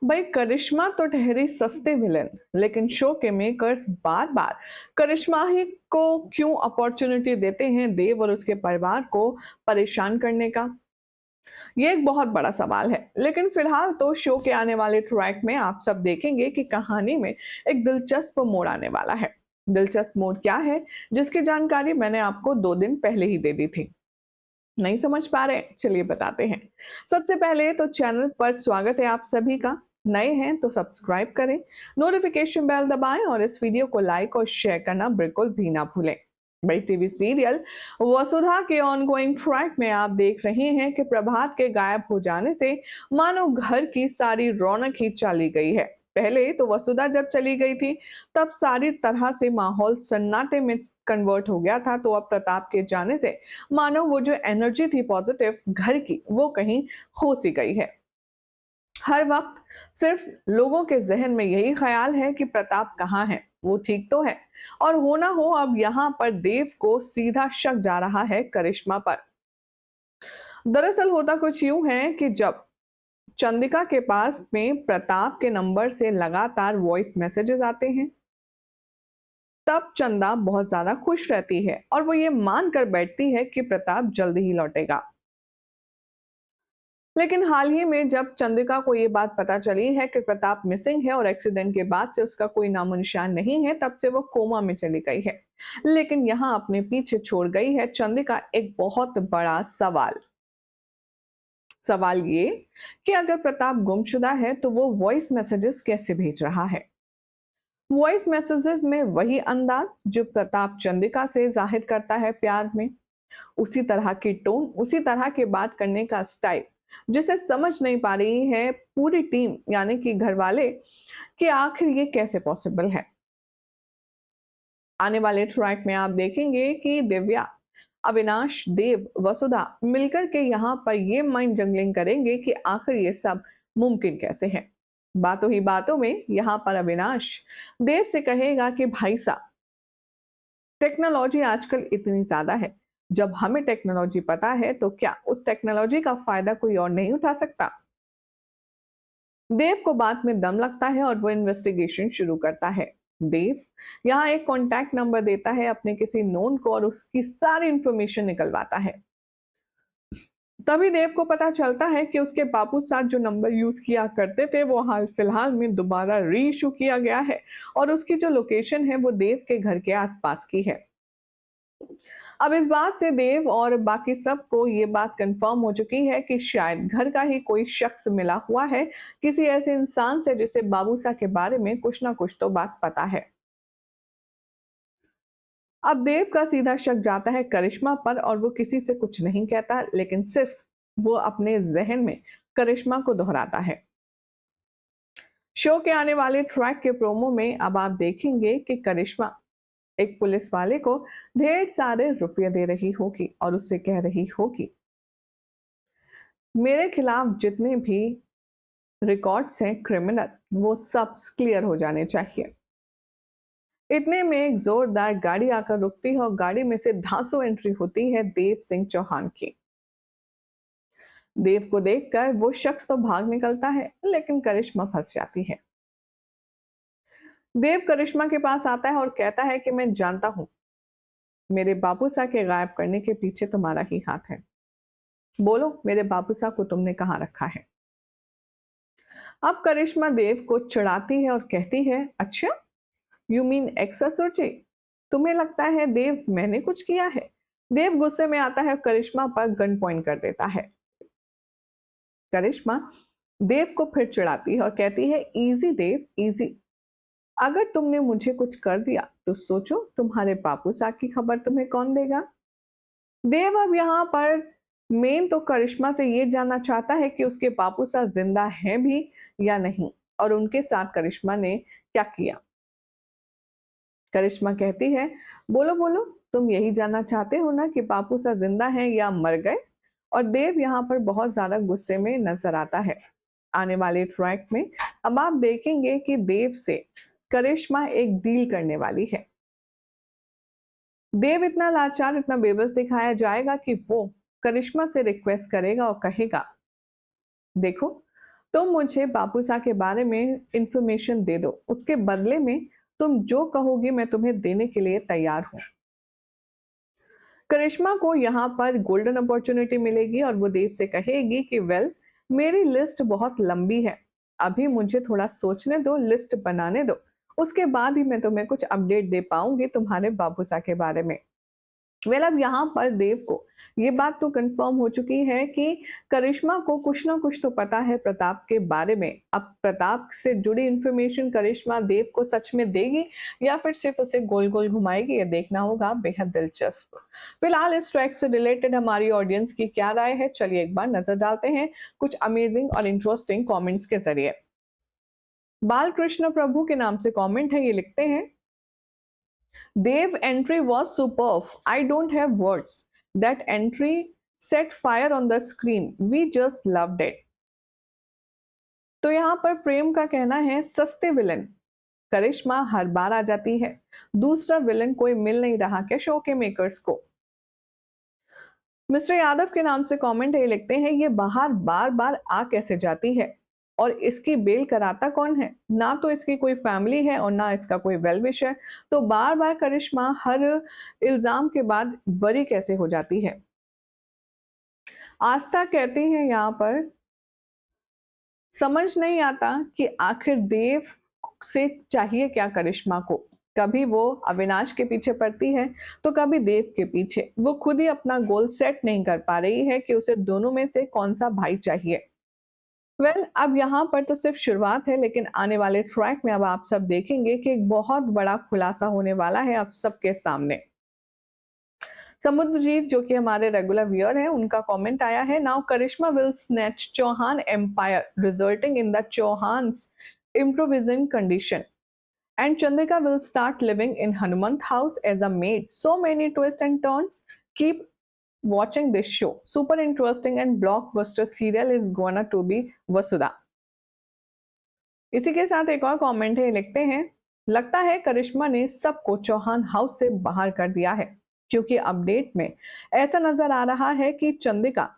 भाई करिश्मा तो ठहरी सस्ते विलेन, लेकिन शो के मेकर्स बार बार करिश्मा ही को क्यों अपॉर्चुनिटी देते हैं देव और उसके परिवार को परेशान करने का। ये एक बहुत बड़ा सवाल है, लेकिन फिलहाल तो शो के आने वाले ट्रैक में आप सब देखेंगे कि कहानी में एक दिलचस्प मोड़ आने वाला है। दिलचस्प मोड़ क्या है, जिसकी जानकारी मैंने आपको 2 दिन पहले ही दे दी थी। नहीं समझ पा रहे? चलिए बताते हैं। सबसे पहले तो चैनल पर स्वागत है आप सभी का। नए हैं तो सब्सक्राइब करें, नोटिफिकेशन बेल दबाएं और इस वीडियो को लाइक और शेयर करना बिल्कुल भी ना भूलें। भाई टीवी सीरियल वसुधा के ऑनगोइंग ट्रैक में आप देख रहे हैं कि प्रभात के गायब हो जाने से मानो घर की सारी रौनक ही चली गई है। पहले तो वसुधा जब चली गई थी, तब सारी तरह से माहौल सन्नाटे में कन्वर्ट हो गया था, तो अब प्रताप के जाने से मानो वो जो एनर्जी थी पॉजिटिव घर की, वो कहीं खो सी गई है। हर वक्त सिर्फ लोगों के जहन में यही ख्याल है कि प्रताप कहाँ है, वो ठीक तो है। और होना हो अब यहाँ पर देव को सीधा शक जा रहा है करिश्मा पर। दरअसल होता कुछ यूं है कि जब चंदिका के पास में प्रताप के नंबर से लगातार वॉइस मैसेजेस आते हैं, तब चंदा बहुत ज्यादा खुश रहती है और वो ये मान कर बैठती है कि प्रताप जल्दी ही लौटेगा। लेकिन हाल ही में जब चंद्रिका को ये बात पता चली है कि प्रताप मिसिंग है और एक्सीडेंट के बाद से उसका कोई नामो निशान नहीं है, तब से वो कोमा में चली गई है। लेकिन यहाँ अपने पीछे छोड़ गई है चंद्रिका एक बहुत बड़ा सवाल। सवाल ये कि अगर प्रताप गुमशुदा है तो वो वॉइस मैसेजेस कैसे भेज रहा है। वॉइस मैसेजेस में वही अंदाज जो प्रताप चंद्रिका से जाहिर करता है प्यार में, उसी तरह की टोन, उसी तरह की बात करने का स्टाइल, जिसे समझ नहीं पा रही है पूरी टीम यानी कि घर वाले कि आखिर ये कैसे पॉसिबल है। आने वाले ट्रैक में आप देखेंगे कि दिव्या, अविनाश, देव, वसुधा मिलकर के यहाँ पर ये माइंड जंगलिंग करेंगे कि आखिर ये सब मुमकिन कैसे है। बातों ही बातों में यहाँ पर अविनाश देव से कहेगा कि भाई साहब, टेक्नोलॉजी आजकल इतनी ज्यादा है, जब हमें टेक्नोलॉजी पता है तो क्या उस टेक्नोलॉजी का फायदा कोई और नहीं उठा सकता। देव को बात में दम लगता है और वो इन्वेस्टिगेशन शुरू करता है। देव यहाँ एक कॉन्टैक्ट नंबर देता है अपने किसी नोन को और उसकी सारी इंफॉर्मेशन निकलवाता है। तभी देव को पता चलता है कि उसके बापू साथ जो नंबर यूज किया करते थे वो हाल फिलहाल में दोबारा री इशू किया गया है और उसकी जो लोकेशन है वो देव के घर के आसपास की है। अब इस बात से देव और बाकी सबको ये बात कंफर्म हो चुकी है कि शायद घर का ही कोई शख्स मिला हुआ है किसी ऐसे इंसान से जिसे बाबूसा के बारे में कुछ ना कुछ तो बात पता है। अब देव का सीधा शक जाता है करिश्मा पर और वो किसी से कुछ नहीं कहता, लेकिन सिर्फ वो अपने जहन में करिश्मा को दोहराता है। शो के आने वाले ट्रैक के प्रोमो में अब आप देखेंगे कि करिश्मा एक पुलिस वाले को ढेर सारे रुपए दे रही होगी और उससे कह रही होगी, मेरे खिलाफ जितने भी रिकॉर्ड्स हैं क्रिमिनल, वो सब क्लियर हो जाने चाहिए। इतने में एक जोरदार गाड़ी आकर रुकती है और गाड़ी में से धांसू एंट्री होती है देव सिंह चौहान की। देव को देखकर वो शख्स तो भाग निकलता है, लेकिन करिश्मा फंस जाती है। देव करिश्मा के पास आता है और कहता है कि मैं जानता हूं, मेरे बाबूसा के गायब करने के पीछे तुम्हारा ही हाथ है। बोलो, मेरे बाबूसा को तुमने कहाँ रखा है। अब करिश्मा देव को चिढ़ाती है और कहती है, अच्छा, यू मीन एक्स ससुर, तुम्हें लगता है देव मैंने कुछ किया है। देव गुस्से में आता है, करिश्मा पर गन पॉइंट कर देता है। करिश्मा देव को फिर चिढ़ाती है और कहती है, इजी देव इजी, अगर तुमने मुझे कुछ कर दिया तो सोचो तुम्हारे बापू साहब की खबर तुम्हें कौन देगा। देव अब यहाँ पर मेन तो करिश्मा से ये जानना चाहता है कि उसके बापू साहब जिंदा हैं भी या नहीं, और उनके साथ करिश्मा ने क्या किया। करिश्मा कहती है, बोलो बोलो, तुम यही जानना चाहते हो ना कि बापू साहब जिंदा हैं या मर गए। और देव यहाँ पर बहुत ज्यादा गुस्से में नजर आता है। आने वाले ट्रैक में अब आप देखेंगे कि देव से करिश्मा एक डील करने वाली है। देव इतना लाचार, इतना बेबस दिखाया जाएगा कि वो करिश्मा से रिक्वेस्ट करेगा और कहेगा, देखो, तुम मुझे बापूसा के बारे में इंफॉर्मेशन दे दो, उसके बदले में तुम जो कहोगी मैं तुम्हें देने के लिए तैयार हूँ। करिश्मा को यहाँ पर गोल्डन अपॉर्चुनिटी मिलेगी और वो देव से कहेगी कि वेल, मेरी लिस्ट बहुत लंबी है, अभी मुझे थोड़ा सोचने दो, लिस्ट बनाने दो, उसके बाद ही मैं तुम्हें कुछ अपडेट दे पाऊंगी तुम्हारे बाबूसा के बारे में। अब यहाँ पर देव को ये बात तो कंफर्म हो चुकी है कि करिश्मा को कुछ ना कुछ तो पता है प्रताप के बारे में। अब प्रताप से जुड़ी इंफॉर्मेशन करिश्मा देव को सच में देगी या फिर सिर्फ उसे गोल गोल घुमाएगी, ये देखना होगा। बेहद दिलचस्प। फिलहाल इस ट्रैक से रिलेटेड हमारी ऑडियंस की क्या राय है, चलिए एक बार नजर डालते हैं कुछ अमेजिंग और इंटरेस्टिंग कॉमेंट्स के जरिए। बालकृष्ण प्रभु के नाम से कॉमेंट है, ये लिखते हैं, Dev entry was superb. I don't have words. That entry set fire on the screen. We just loved it. तो यहाँ पर प्रेम का कहना है, सस्ते विलन करिश्मा हर बार आ जाती है, दूसरा विलन कोई मिल नहीं रहा क्या शो के मेकर्स को। मिस्टर यादव के नाम से कमेंट है, लिखते हैं, ये बाहर बार बार आ कैसे जाती है और इसकी बेल कराता कौन है, ना तो इसकी कोई फैमिली है और ना इसका कोई वेल विश है, तो बार बार करिश्मा हर इल्जाम के बाद बरी कैसे हो जाती है। आस्था कहती है यहाँ पर, समझ नहीं आता कि आखिर देव से चाहिए क्या करिश्मा को। कभी वो अविनाश के पीछे पड़ती है तो कभी देव के पीछे। वो खुद ही अपना गोल सेट नहीं कर पा रही है कि उसे दोनों में से कौन सा भाई चाहिए। अब यहाँ पर तो सिर्फ शुरुआत है, लेकिन आने वाले ट्रैक में अब आप सब देखेंगे कि एक बहुत बड़ा खुलासा होने वाला है आप सबके सामने। समुद्रजीत जो कि हमारे रेगुलर व्यूअर हैं, उनका कमेंट आया है, now Karishma will snatch Chauhan empire resulting in the Chauhans improvising condition and Chandrika will start living in Hanumant house as a maid. So many twists and turns. Keep watching this show. Super interesting and blockbuster serial is gonna to be Vasudha. इसी के साथ एक और comment है, लिखते हैं, लगता है करिश्मा ने सबको चौहान हाउस से बाहर कर दिया है, क्योंकि अपडेट में ऐसा नजर आ रहा है कि चंद्रिका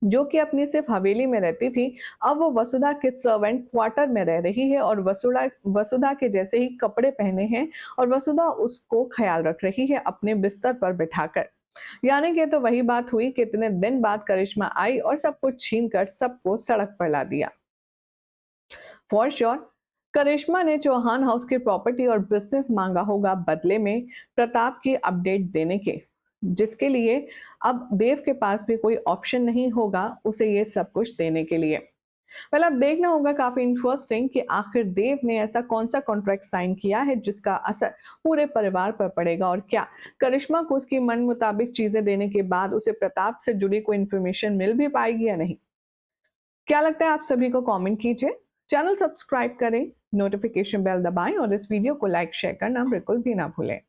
जो कि अपनी सिर्फ हवेली में रहती थी, अब वो वसुधा के सर्वेंट क्वार्टर में रह रही है और वसुधा के जैसे ही कपड़े पहने हैं और वसुधा उसको ख्याल रख रही है अपने बिस्तर पर बिठाकर। यानी कि तो वही बात हुई कि इतने दिन बाद करिश्मा आई और सब कुछ छीन कर सबको सड़क पर ला दिया। फॉर श्योर करिश्मा ने चौहान हाउस की प्रॉपर्टी और बिजनेस मांगा होगा बदले में प्रताप की अपडेट देने के, जिसके लिए अब देव के पास भी कोई ऑप्शन नहीं होगा उसे ये सब कुछ देने के लिए। अब देखना होगा, काफी इंटरेस्टिंग कि आखिर देव ने ऐसा कौन सा कॉन्ट्रैक्ट साइन किया है जिसका असर पूरे परिवार पर पड़ेगा और क्या करिश्मा को उसकी मन मुताबिक चीजें देने के बाद उसे प्रताप से जुड़ी कोई इंफॉर्मेशन मिल भी पाएगी या नहीं। क्या लगता है आप सभी को, कमेंट कीजिए, चैनल सब्सक्राइब करें, नोटिफिकेशन बेल दबाएं और इस वीडियो को लाइक शेयर करना बिल्कुल भी ना भूलें।